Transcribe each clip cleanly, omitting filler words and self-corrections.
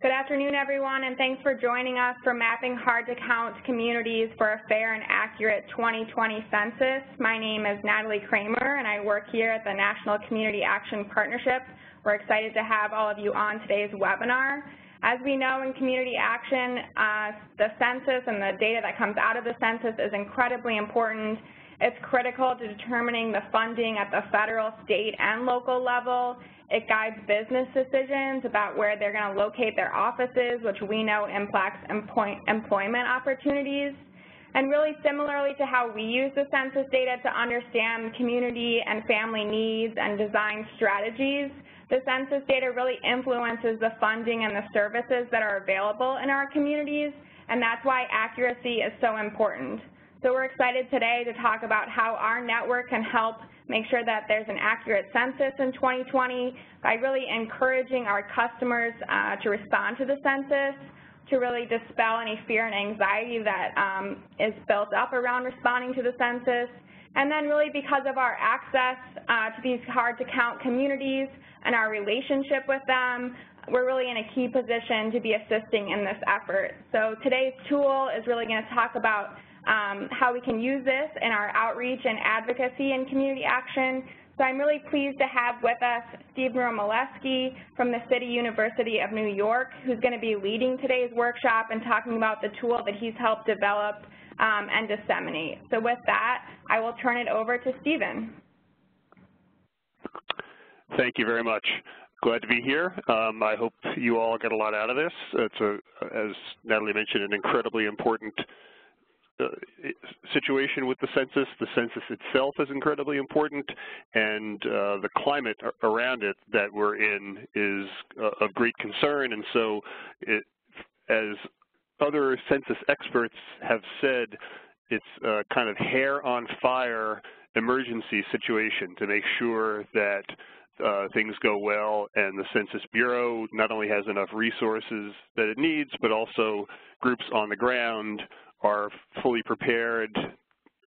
Good afternoon, everyone, and thanks for joining us for Mapping Hard-to-Count Communities for a Fair and Accurate 2020 Census. My name is Natalie Kramer, and I work here at the National Community Action Partnership. We're excited to have all of you on today's webinar. As we know in community action, the census and the data that comes out of the census is incredibly important. It's critical to determining the funding at the federal, state, and local level. It guides business decisions about where they're going to locate their offices, which we know impacts employment opportunities. And really similarly to how we use the census data to understand community and family needs and design strategies, the census data really influences the funding and the services that are available in our communities, and that's why accuracy is so important. So we're excited today to talk about how our network can help make sure that there's an accurate census in 2020 by really encouraging our customers to respond to the census, to really dispel any fear and anxiety that is built up around responding to the census. And then really because of our access to these hard-to-count communities and our relationship with them, we're really in a key position to be assisting in this effort. So today's tool is really going to talk about how we can use this in our outreach and advocacy and community action. So I'm really pleased to have with us Steve Romoleski from the City University of New York, who's going to be leading today's workshop and talking about the tool that he's helped develop and disseminate. So with that, I will turn it over to Stephen. Thank you very much. Glad to be here. I hope you all get a lot out of this. It's, as Natalie mentioned, an incredibly important situation with the census. The census itself is incredibly important, and the climate around it that we're in is of great concern. And so, as other census experts have said, it's a kind of hair-on-fire emergency situation to make sure that things go well, and the Census Bureau not only has enough resources that it needs, but also groups on the ground are fully prepared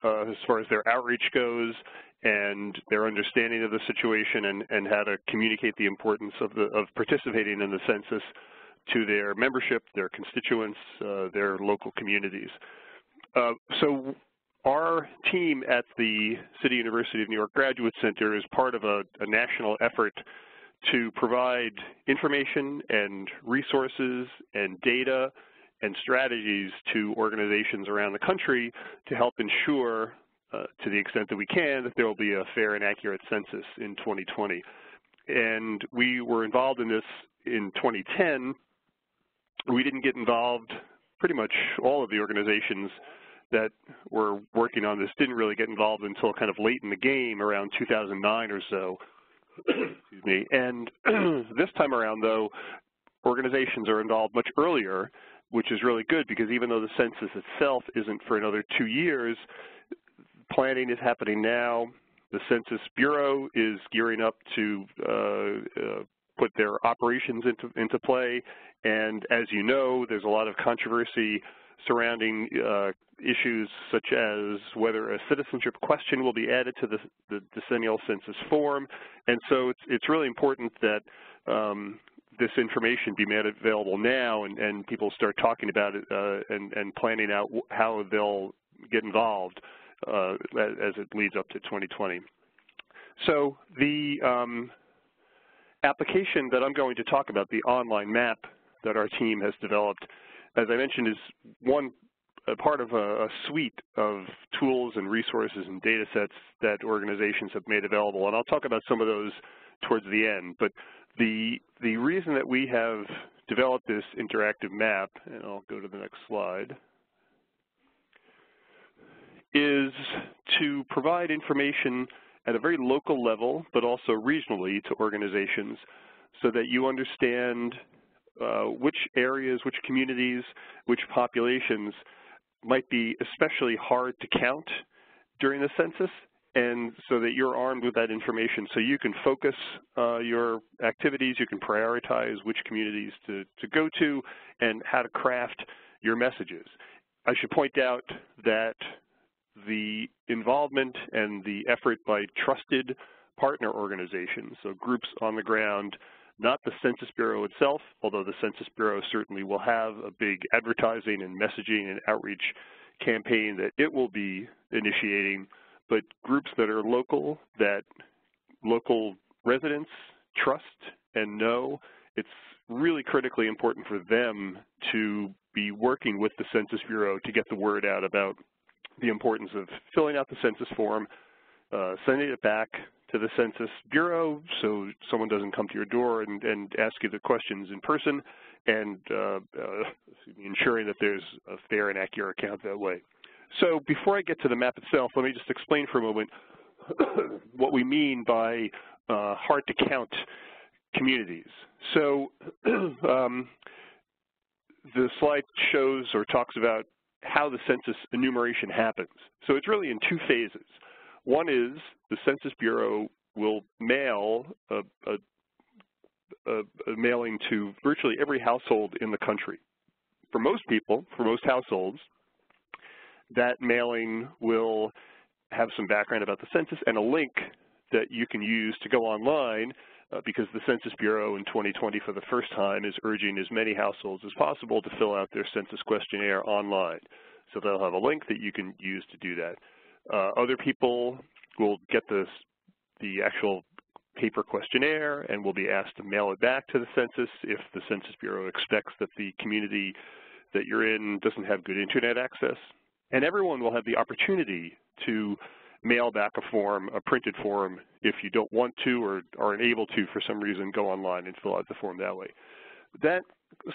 as far as their outreach goes and their understanding of the situation and how to communicate the importance of participating in the census to their membership, their constituents, their local communities. So our team at the City University of New York Graduate Center is part of a national effort to provide information and resources and data and strategies to organizations around the country to help ensure, to the extent that we can, that there will be a fair and accurate census in 2020. And we were involved in this in 2010. We didn't get involved, pretty much all of the organizations that were working on this didn't really get involved until kind of late in the game, around 2009 or so. Excuse me. And this time around, though, organizations are involved much earlier, which is really good because even though the census itself isn't for another 2 years, planning is happening now. The Census Bureau is gearing up to put their operations into play. And as you know, there's a lot of controversy surrounding issues such as whether a citizenship question will be added to the decennial census form. And so it's really important that this information be made available now and people start talking about it and planning out how they'll get involved as it leads up to 2020. So the application that I'm going to talk about, the online map that our team has developed, as I mentioned, is a part of a suite of tools and resources and data sets that organizations have made available. And I'll talk about some of those towards the end. But the reason that we have developed this interactive map, and I'll go to the next slide, is to provide information at a very local level, but also regionally to organizations so that you understand which areas, which communities, which populations might be especially hard to count during the census, and so that you're armed with that information so you can focus your activities, you can prioritize which communities to go to and how to craft your messages. I should point out that the involvement and the effort by trusted partner organizations, so groups on the ground not the Census Bureau itself, although the Census Bureau certainly will have a big advertising and messaging and outreach campaign that it will be initiating, but groups that are local, that local residents trust and know. It's really critically important for them to be working with the Census Bureau to get the word out about the importance of filling out the census form, sending it back to the Census Bureau so someone doesn't come to your door and ask you the questions in person, and ensuring that there's a fair and accurate count that way. So before I get to the map itself, let me just explain for a moment what we mean by hard to count communities. So the slide shows or talks about how the census enumeration happens. So it's really in two phases. One is the Census Bureau will mail a mailing to virtually every household in the country. For most people, for most households, that mailing will have some background about the census and a link that you can use to go online because the Census Bureau in 2020 for the first time is urging as many households as possible to fill out their census questionnaire online. So they'll have a link that you can use to do that. Other people will get the actual paper questionnaire and will be asked to mail it back to the census if the Census Bureau expects that the community that you're in doesn't have good internet access. And everyone will have the opportunity to mail back a form, a printed form, if you don't want to or aren't able to for some reason go online and fill out the form that way. That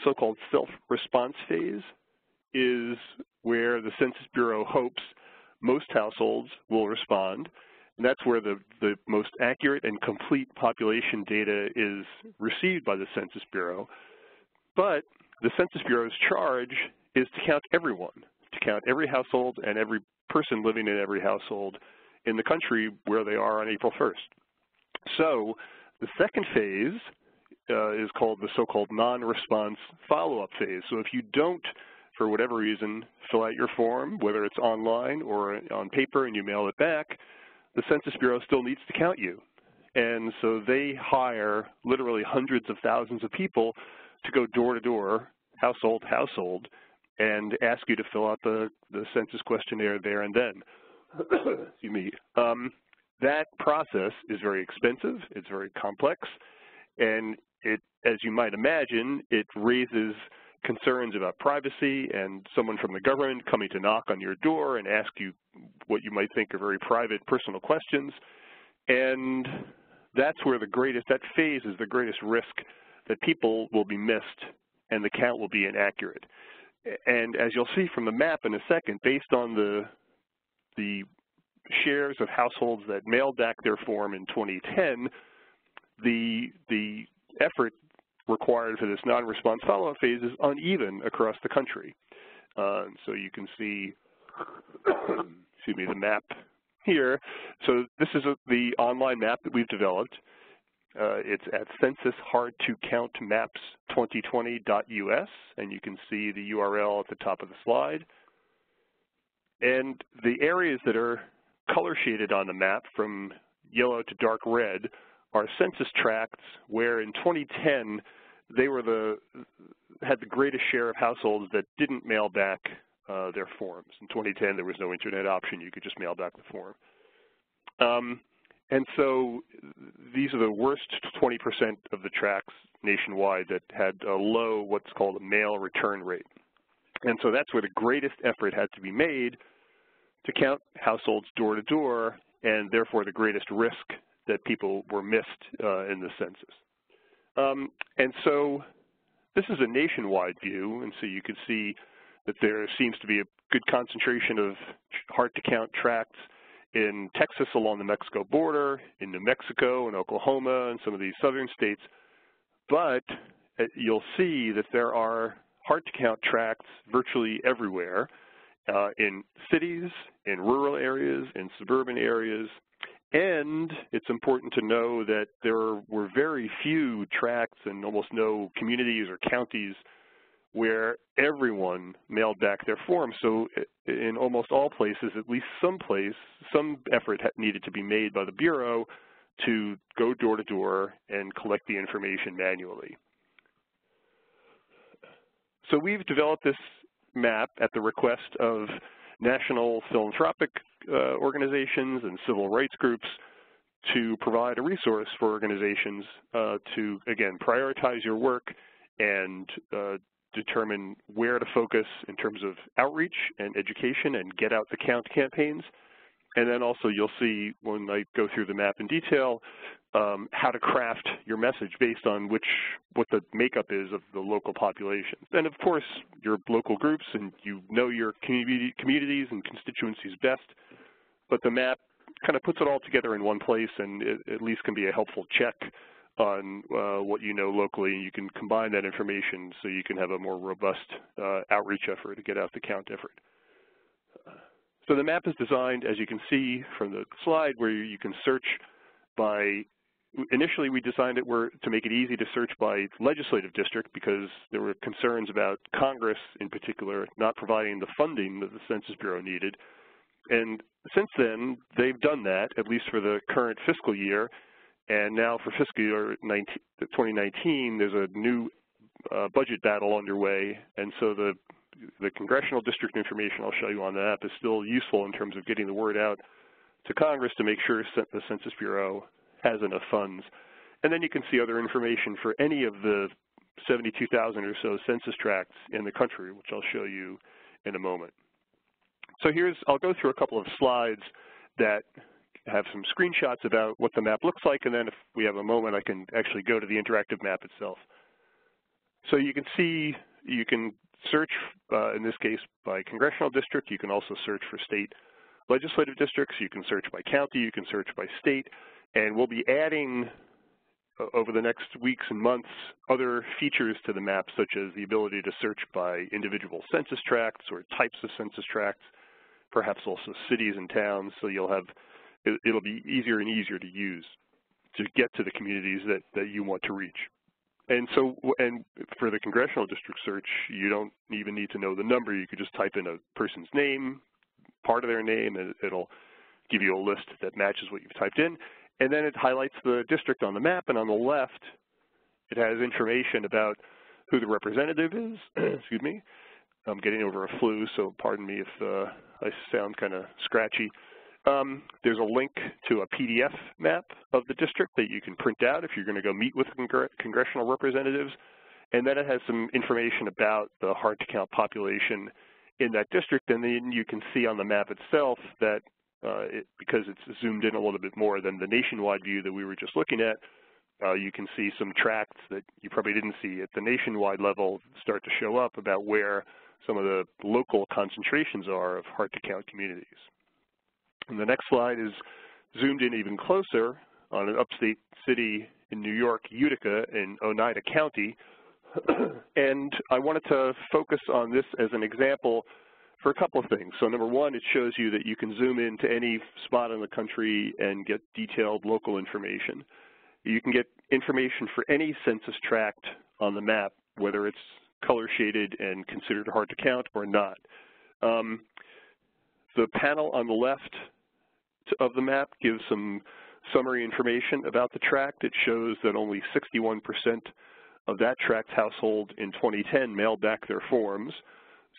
so-called self-response phase is where the Census Bureau hopes most households will respond, and that's where the most accurate and complete population data is received by the Census Bureau. But the Census Bureau's charge is to count everyone, to count every household and every person living in every household in the country where they are on April 1st. So the second phase is called the so-called non-response follow-up phase. So if you don't, for whatever reason, fill out your form, whether it's online or on paper and you mail it back, the Census Bureau still needs to count you. And so they hire literally hundreds of thousands of people to go door to door, household to household, and ask you to fill out the census questionnaire there and then. Excuse me. That process is very expensive, it's very complex, and it, as you might imagine, it raises concerns about privacy and someone from the government coming to knock on your door and ask you what you might think are very private, personal questions. And that's where that phase is the greatest risk that people will be missed and the count will be inaccurate. And as you'll see from the map in a second, based on the shares of households that mailed back their form in 2010, the effort required for this non-response follow-up phase is uneven across the country. So you can see, excuse me, the map here. So this is the online map that we've developed. It's at censushardtocountmaps2020.us, and you can see the URL at the top of the slide. And the areas that are color shaded on the map from yellow to dark red are census tracts where in 2010 they had the greatest share of households that didn't mail back their forms. In 2010 there was no internet option, you could just mail back the form. And so these are the worst 20% of the tracts nationwide that had a low, what's called a mail return rate. And so that's where the greatest effort had to be made to count households door to door, and therefore the greatest risk that people were missed in the census. And so this is a nationwide view, and so you can see that there seems to be a good concentration of hard-to-count tracts in Texas along the Mexico border, in New Mexico and Oklahoma and some of these southern states. But you'll see that there are hard-to-count tracts virtually everywhere, in cities, in rural areas, in suburban areas. And it's important to know that there were very few tracts and almost no communities or counties where everyone mailed back their forms. So in almost all places, at least some effort needed to be made by the Bureau to go door to door and collect the information manually. So we've developed this map at the request of national philanthropic organizations and civil rights groups to provide a resource for organizations to, again, prioritize your work and determine where to focus in terms of outreach and education and get out the count campaigns. And then also you'll see when I go through the map in detail how to craft your message based on what the makeup is of the local population. And of course, your local groups, and you know your communities and constituencies best, but the map kind of puts it all together in one place, and it at least can be a helpful check on what you know locally. You can combine that information so you can have a more robust outreach effort to get out the count effort. So the map is designed, as you can see from the slide, where you can search by, initially we designed it to make it easy to search by legislative district because there were concerns about Congress in particular not providing the funding that the Census Bureau needed. And since then, they've done that, at least for the current fiscal year. And now for fiscal year 2019, there's a new budget battle underway. And so the congressional district information I'll show you on the map is still useful in terms of getting the word out to Congress to make sure the Census Bureau has enough funds. And then you can see other information for any of the 72,000 or so census tracts in the country, which I'll show you in a moment. So I'll go through a couple of slides that have some screenshots about what the map looks like, and then if we have a moment, I can actually go to the interactive map itself. So you can see, you can search, in this case, by congressional district. You can also search for state legislative districts. You can search by county. You can search by state. And we'll be adding, over the next weeks and months, other features to the map, such as the ability to search by individual census tracts or types of census tracts, perhaps also cities and towns. So it'll be easier and easier to use to get to the communities that you want to reach. And for the congressional district search, you don't even need to know the number. You could just type in a person's name, part of their name, and it'll give you a list that matches what you've typed in. And then it highlights the district on the map, and on the left, it has information about who the representative is. Excuse me. I'm getting over a flu, so pardon me if I sound kind of scratchy. There's a link to a PDF map of the district that you can print out if you're going to go meet with congressional representatives. And then it has some information about the hard-to-count population in that district. And then you can see on the map itself that because it's zoomed in a little bit more than the nationwide view that we were just looking at, you can see some tracts that you probably didn't see at the nationwide level start to show up about where some of the local concentrations are of hard-to-count communities. And the next slide is zoomed in even closer on an upstate city in New York, Utica, in Oneida County. And I wanted to focus on this as an example for a couple of things. So number one, it shows you that you can zoom into any spot in the country and get detailed local information. You can get information for any census tract on the map, whether it's color shaded and considered hard to count or not. The panel on the left of the map gives some summary information about the tract. It shows that only 61% of that tract's household in 2010 mailed back their forms.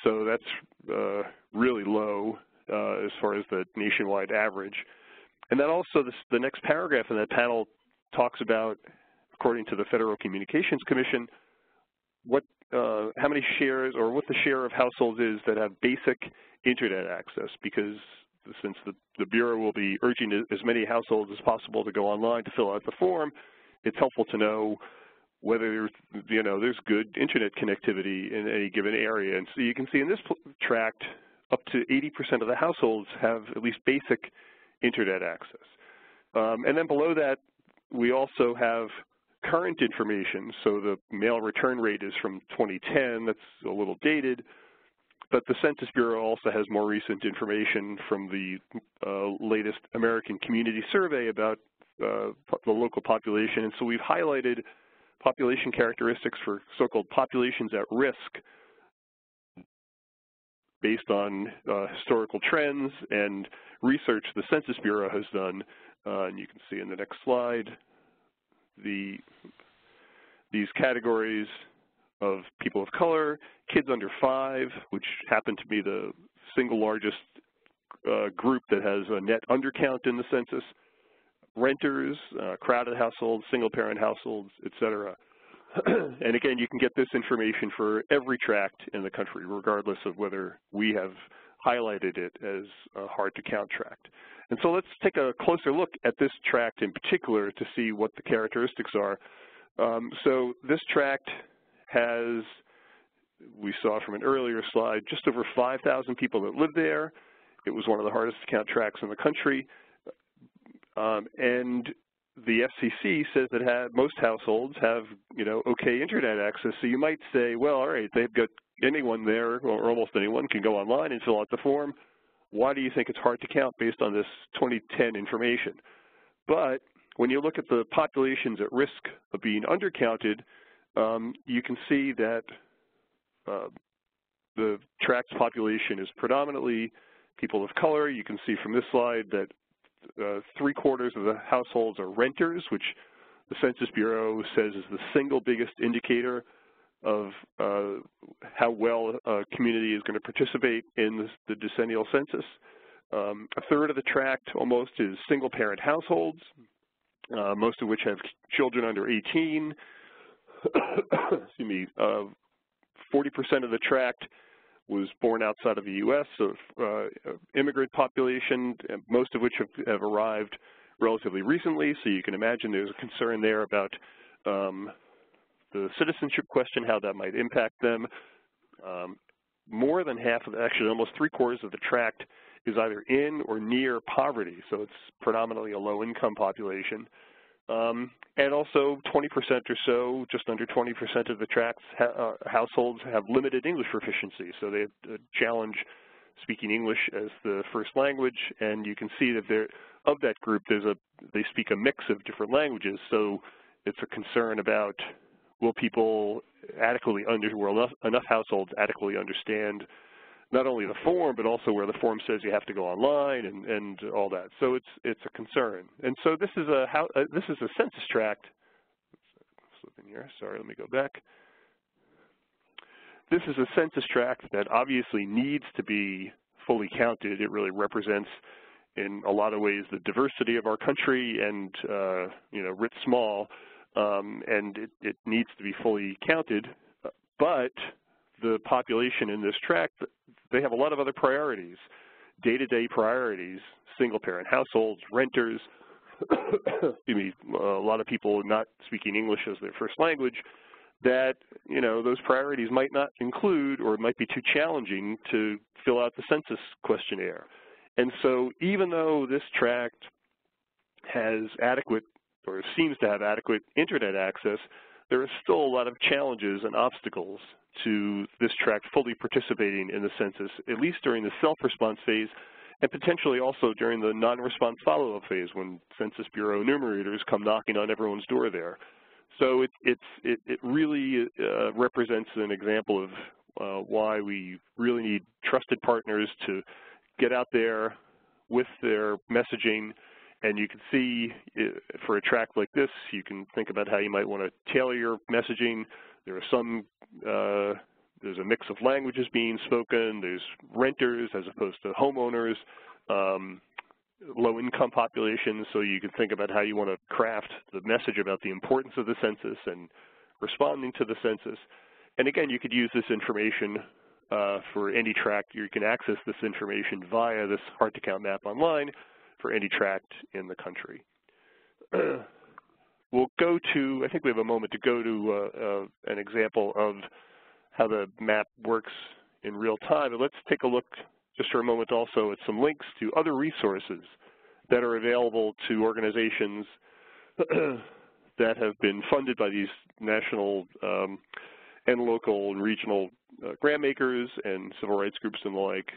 So that's really low as far as the nationwide average. And then also the next paragraph in that panel talks about, according to the Federal Communications Commission, how many shares or what the share of households is that have basic internet access, because since the Bureau will be urging as many households as possible to go online to fill out the form, it's helpful to know whether there's good internet connectivity in any given area. And so you can see in this tract, up to 80% of the households have at least basic internet access. And then below that, we also have current information. So the mail return rate is from 2010. That's a little dated. But the Census Bureau also has more recent information from the latest American Community Survey about the local population. And so we've highlighted population characteristics for so-called populations at risk based on historical trends and research the Census Bureau has done And you can see in the next slide these categories of people of color, kids under 5, which happen to be the single largest group that has a net undercount in the census, renters, crowded households, single-parent households, et cetera. And again, you can get this information for every tract in the country, regardless of whether we have highlighted it as a hard-to-count tract. And so let's take a closer look at this tract in particular to see what the characteristics are. So this tract has, we saw from an earlier slide, just over 5,000 people that live there. It was one of the hardest to count tracts in the country. And the FCC says that most households have, okay internet access. So you might say, well, all right, they've got anyone there, or almost anyone can go online and fill out the form. Why do you think it's hard to count based on this 2010 information? But when you look at the populations at risk of being undercounted, you can see that the tract's population is predominantly people of color. You can see from this slide that 3/4 of the households are renters, which the Census Bureau says is the single biggest indicator of how well a community is going to participate in the decennial census. 1/3 of the tract almost is single-parent households, most of which have children under 18. Excuse me. 40% of the tract was born outside of the U.S., so immigrant population, most of which have arrived relatively recently, so you can imagine there's a concern there about the citizenship question, how that might impact them. More than half of, actually almost 3/4 of the tract is either in or near poverty, so it's predominantly a low-income population. And also 20% or so, just under 20% of the tract's households have limited English proficiency, so they have a challenge speaking English as the first language, and you can see that of that group, they speak a mix of different languages, so it's a concern about will people adequately will enough households adequately understand not only the form, but also where the form says you have to go online and all that. So it's a concern. And so this is a census tract. Slip in here. Sorry, let me go back. This is a census tract that obviously needs to be fully counted. It really represents, in a lot of ways, the diversity of our country and writ small, and it needs to be fully counted. But the population in this tract, they have a lot of other priorities, day-to-day priorities, single-parent households, renters, a lot of people not speaking English as their first language, that, those priorities might not include or it might be too challenging to fill out the census questionnaire. And so even though this tract has adequate or seems to have adequate internet access, there are still a lot of challenges and obstacles to this tract fully participating in the census, at least during the self-response phase, and potentially also during the non-response follow-up phase when Census Bureau enumerators come knocking on everyone's door there. So it really represents an example of why we really need trusted partners to get out there with their messaging. And you can see for a tract like this, you can think about how you might want to tailor your messaging. There are there's a mix of languages being spoken. There's renters as opposed to homeowners, low-income populations. So you can think about how you want to craft the message about the importance of the census and responding to the census. And again, you could use this information for any tract. You can access this information via this hard-to-count map online for any tract in the country. We'll go to, I think we have a moment to go to an example of how the map works in real time. And let's take a look just for a moment also at some links to other resources that are available to organizations that have been funded by these national and local and regional grant makers and civil rights groups and the like.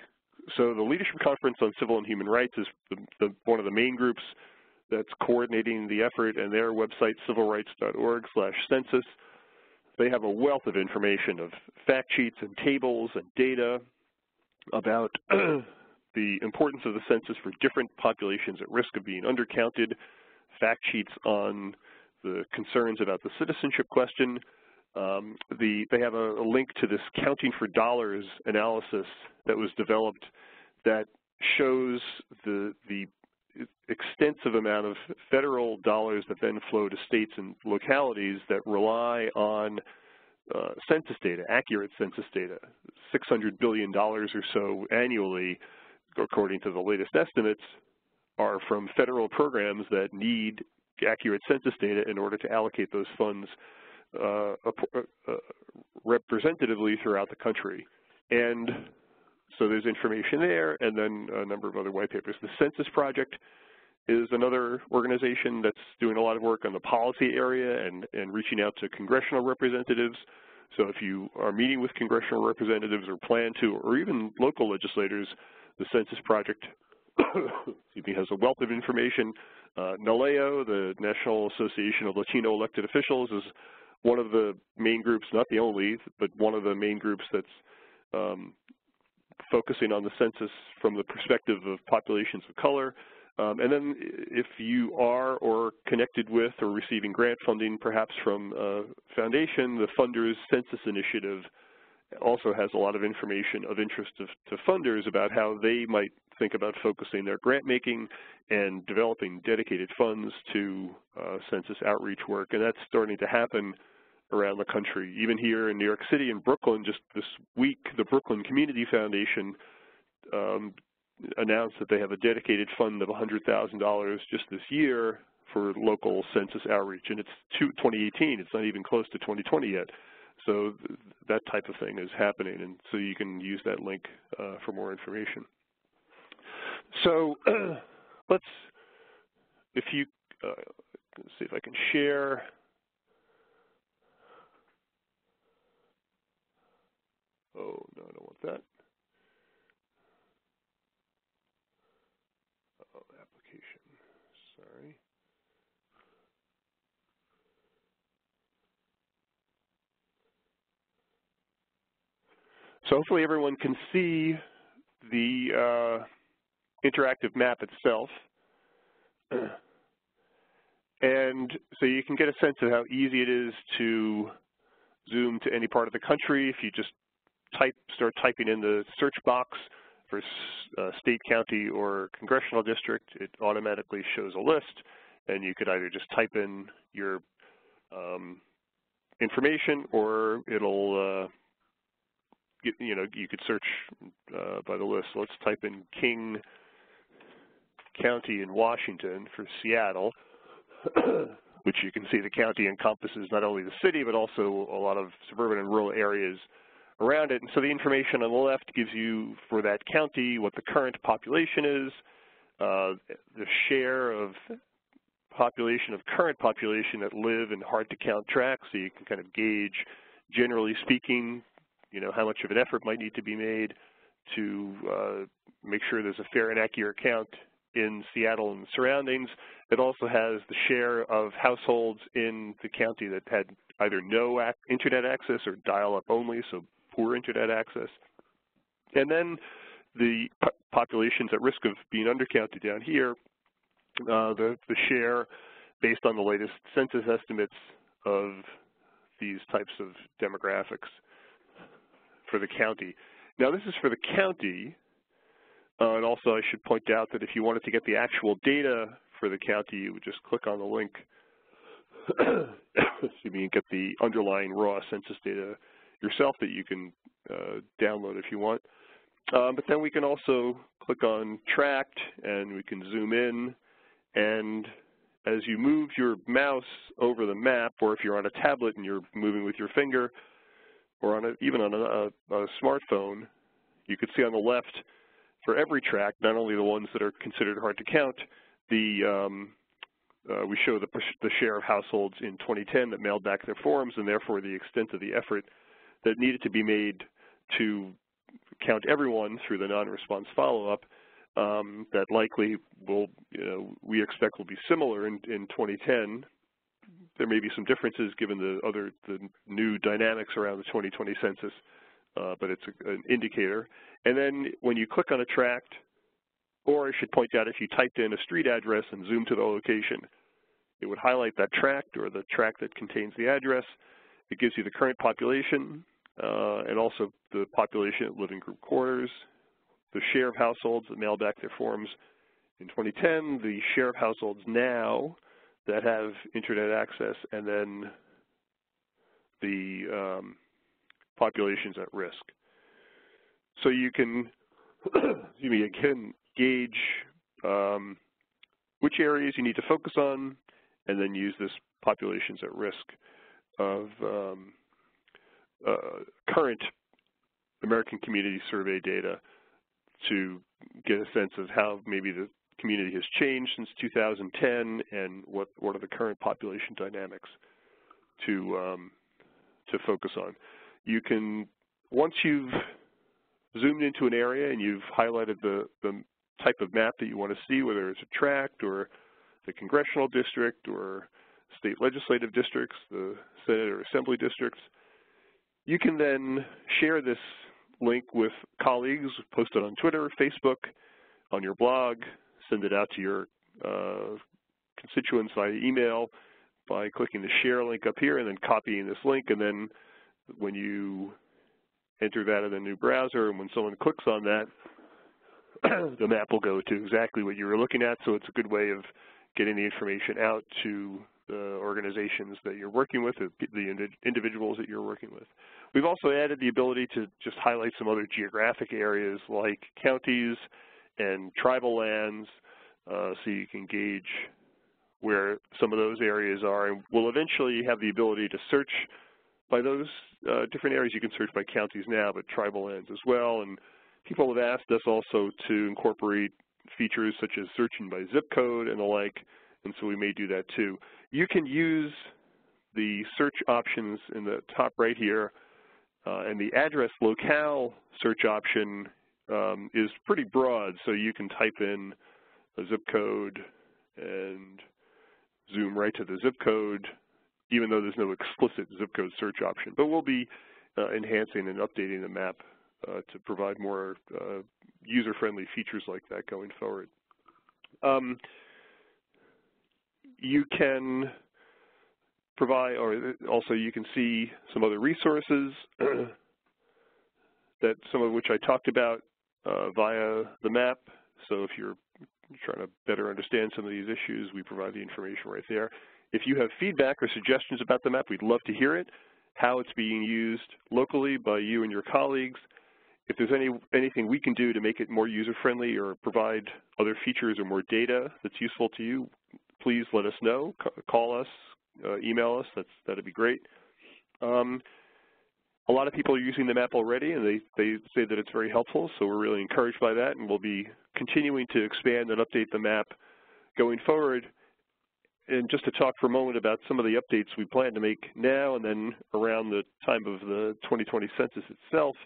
So the Leadership Conference on Civil and Human Rights is one of the main groups that's coordinating the effort, and their website, civilrights.org/census. They have a wealth of information of fact sheets and tables and data about the importance of the census for different populations at risk of being undercounted, fact sheets on the concerns about the citizenship question. They have a link to this counting for dollars analysis that was developed that shows the extensive amount of federal dollars that then flow to states and localities that rely on census data, accurate census data. $600 billion or so annually, according to the latest estimates, are from federal programs that need accurate census data in order to allocate those funds representatively throughout the country. And so there's information there, and then a number of other white papers. The Census Project is another organization that's doing a lot of work on the policy area and reaching out to congressional representatives. So if you are meeting with congressional representatives or plan to, or even local legislators, the Census Project has a wealth of information. NALEO, the National Association of Latino Elected Officials, is one of the main groups, not the only, but one of the main groups that's focusing on the census from the perspective of populations of color. And then if you are or connected with or receiving grant funding, perhaps from a foundation, the Funders Census Initiative also has a lot of information of interest to funders about how they might think about focusing their grant making and developing dedicated funds to census outreach work. And that's starting to happen around the country. Even here in New York City and Brooklyn, just this week, the Brooklyn Community Foundation announced that they have a dedicated fund of $100,000 just this year for local census outreach, and it's 2018. It's not even close to 2020 yet. So that type of thing is happening, and so you can use that link for more information. So let's see if I can share. Oh, no, I don't want that. Oh, application, sorry. So hopefully everyone can see the interactive map itself. And so you can get a sense of how easy it is to zoom to any part of the country. If you just start typing in the search box for state, county, or congressional district, it automatically shows a list, and you could either just type in your information, or it'll, you could search by the list. So let's type in King County in Washington for Seattle, which you can see the county encompasses not only the city, but also a lot of suburban and rural areas around it. And so the information on the left gives you, for that county, what the current population is, the share of population, of current population that live in hard-to-count tracts, so you can kind of gauge, generally speaking, how much of an effort might need to be made to make sure there's a fair and accurate count in Seattle and the surroundings. It also has the share of households in the county that had either no internet access or dial-up only, so poor internet access. And then the populations at risk of being undercounted down here, the share based on the latest census estimates of these types of demographics for the county. Now this is for the county, and also I should point out that if you wanted to get the actual data for the county, you would just click on the link, excuse me, and get the underlying raw census data yourself that you can download if you want. But then we can also click on tracked, and we can zoom in, and as you move your mouse over the map, or if you're on a tablet and you're moving with your finger, or even on a smartphone, you could see on the left for every tract, not only the ones that are considered hard to count, we show the share of households in 2010 that mailed back their forms, and therefore the extent of the effort that needed to be made to count everyone through the non-response follow-up, that likely will, we expect will be similar in 2010. There may be some differences given the new dynamics around the 2020 census, but it's an indicator. And then when you click on a tract, Or I should point out, if you typed in a street address and zoomed to the location, it would highlight that tract or the tract that contains the address. It gives you the current population and also the population at living group quarters, the share of households that mail back their forms in 2010, the share of households now that have internet access, and then the populations at risk. So you can, you can gauge which areas you need to focus on, and then use this populations at risk of current American Community Survey data to get a sense of how maybe the community has changed since 2010 and what are the current population dynamics to focus on. You can, once you've zoomed into an area and you've highlighted the type of map that you want to see, whether it's a tract or the congressional district or state legislative districts, the Senate or Assembly districts, you can then share this link with colleagues, post it on Twitter, Facebook, on your blog, send it out to your constituents via email by clicking the share link up here and then copying this link, and then when you enter that in a new browser and when someone clicks on that, the map will go to exactly what you were looking at. So it's a good way of getting the information out to the organizations that you're working with, the individuals that you're working with. We've also added the ability to just highlight some other geographic areas like counties and tribal lands, so you can gauge where some of those areas are. And we'll eventually have the ability to search by those different areas. You can search by counties now, but tribal lands as well. And people have asked us also to incorporate features such as searching by zip code and the like, and so we may do that too. You can use the search options in the top right here, and the address locale search option is pretty broad, so you can type in a zip code and zoom right to the zip code, even though there's no explicit zip code search option. But we'll be enhancing and updating the map to provide more user-friendly features like that going forward. You can provide, or also you can see some other resources that some of which I talked about via the map. So if you're trying to better understand some of these issues, we provide the information right there. If you have feedback or suggestions about the map, we'd love to hear it, how it's being used locally by you and your colleagues. If there's anything we can do to make it more user-friendly or provide other features or more data that's useful to you, please let us know. Call us, email us. That'd be great. A lot of people are using the map already, and they say that it's very helpful, so we're really encouraged by that, and we'll be continuing to expand and update the map going forward. And just to talk for a moment about some of the updates we plan to make now and then around the time of the 2020 census itself.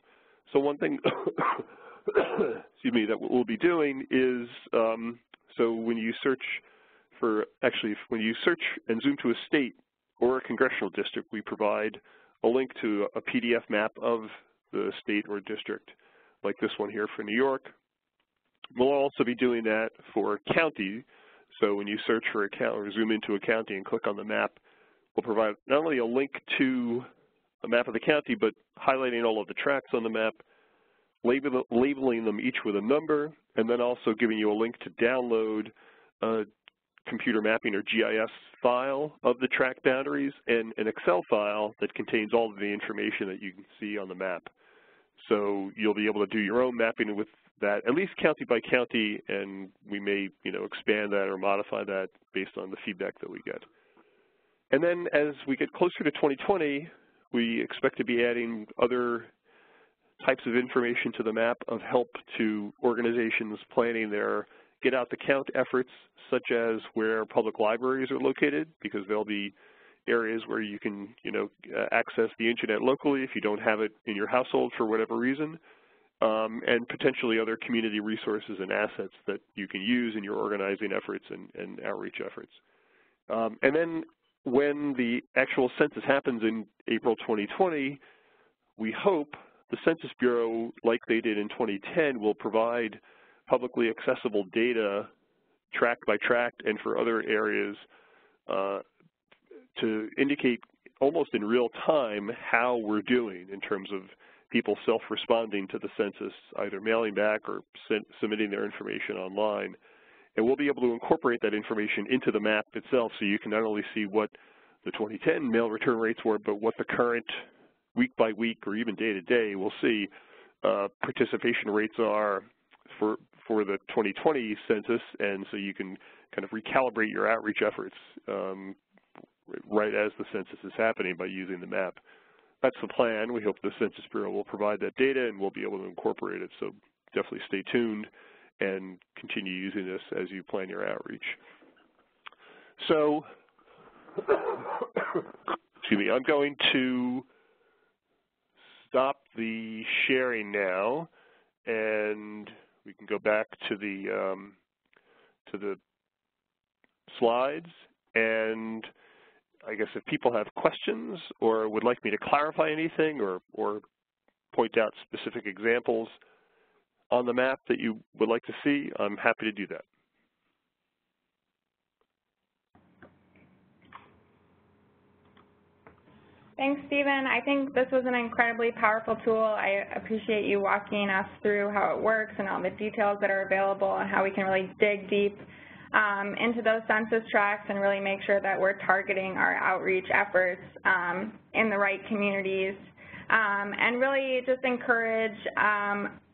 So one thing, excuse me, that we'll be doing is, so when you search for, when you search and zoom to a state or a congressional district, we provide a link to a PDF map of the state or district, like this one here for New York. We'll also be doing that for county. So when you search for a county or zoom into a county and click on the map, we'll provide not only a link to a map of the county, but highlighting all of the tracts on the map, labeling them each with a number, and then also giving you a link to download a computer mapping or GIS file of the tract boundaries and an Excel file that contains all of the information that you can see on the map. So you'll be able to do your own mapping with that, at least county by county, and we may, expand that or modify that based on the feedback that we get. And then as we get closer to 2020, we expect to be adding other types of information to the map of help to organizations planning their get out the count efforts, such as where public libraries are located, because there'll be areas where you can, access the internet locally if you don't have it in your household for whatever reason, and potentially other community resources and assets that you can use in your organizing efforts and outreach efforts. And then when the actual census happens in April 2020, we hope the Census Bureau, like they did in 2010, will provide publicly accessible data, tract by tract, and for other areas to indicate almost in real time how we're doing in terms of people self-responding to the census, either mailing back or submitting their information online. And we'll be able to incorporate that information into the map itself, so you can not only see what the 2010 mail return rates were, but what the current week by week or even day to day we'll see participation rates are for the 2020 census, and so you can kind of recalibrate your outreach efforts right as the census is happening by using the map. That's the plan. We hope the Census Bureau will provide that data and we'll be able to incorporate it, so definitely stay tuned and continue using this as you plan your outreach. So, excuse me, I'm going to stop the sharing now, and we can go back to the slides. And I guess if people have questions or would like me to clarify anything or point out specific examples on the map that you would like to see, I'm happy to do that. Thanks, Stephen. I think this was an incredibly powerful tool. I appreciate you walking us through how it works and all the details that are available and how we can really dig deep into those census tracts and really make sure that we're targeting our outreach efforts in the right communities, and really just encourage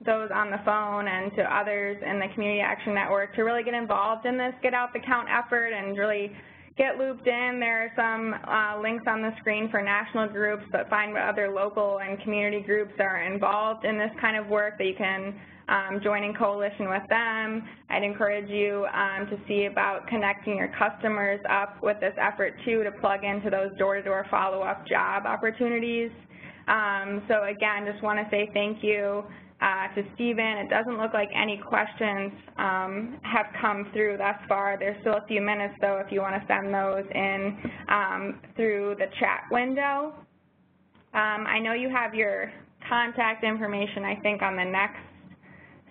those on the phone and to others in the Community Action Network to really get involved in this Get Out the Count effort and really get looped in. There are some links on the screen for national groups, but find what other local and community groups are involved in this kind of work that you can join in coalition with them. I'd encourage you to see about connecting your customers up with this effort too, to plug into those door-to-door follow-up job opportunities. So again, just want to say thank you to Stephen. It doesn't look like any questions have come through thus far. There's still a few minutes, though, if you want to send those in through the chat window. I know you have your contact information, I think, on the next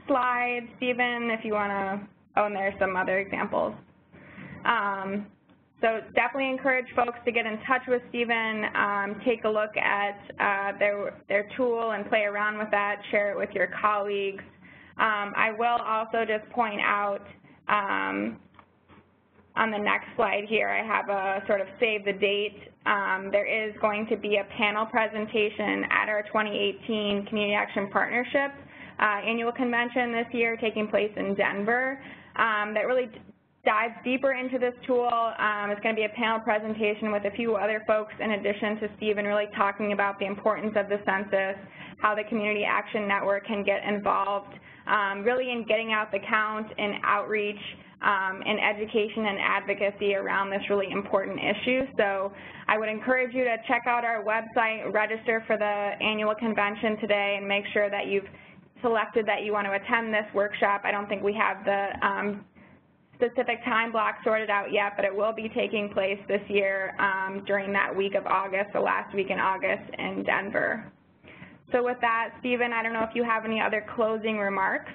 slide, Stephen, if you want to, oh, and there's some other examples. So definitely encourage folks to get in touch with Stephen, take a look at their tool and play around with that, share it with your colleagues. I will also just point out on the next slide here, I have a sort of save the date. There is going to be a panel presentation at our 2018 Community Action Partnership annual convention this year, taking place in Denver, that really dives deeper into this tool. It's going to be a panel presentation with a few other folks in addition to Stephen, really talking about the importance of the census, how the Community Action Network can get involved, really in getting out the count and outreach and education and advocacy around this really important issue. So I would encourage you to check out our website, register for the annual convention today, and make sure that you've selected that you want to attend this workshop. I don't think we have the specific time block sorted out yet, but it will be taking place this year during that week of August, the last week in August in Denver. So with that, Stephen, I don't know if you have any other closing remarks.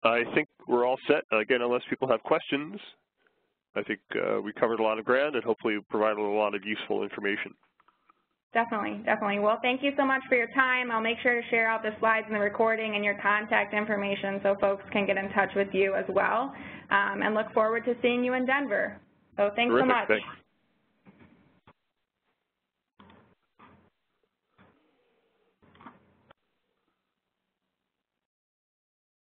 I think we're all set. Again, unless people have questions, I think we covered a lot of ground and hopefully provided a lot of useful information. Definitely, definitely. Well, thank you so much for your time. I'll make sure to share out the slides and the recording and your contact information so folks can get in touch with you as well, and look forward to seeing you in Denver. So thanks so much. Thanks.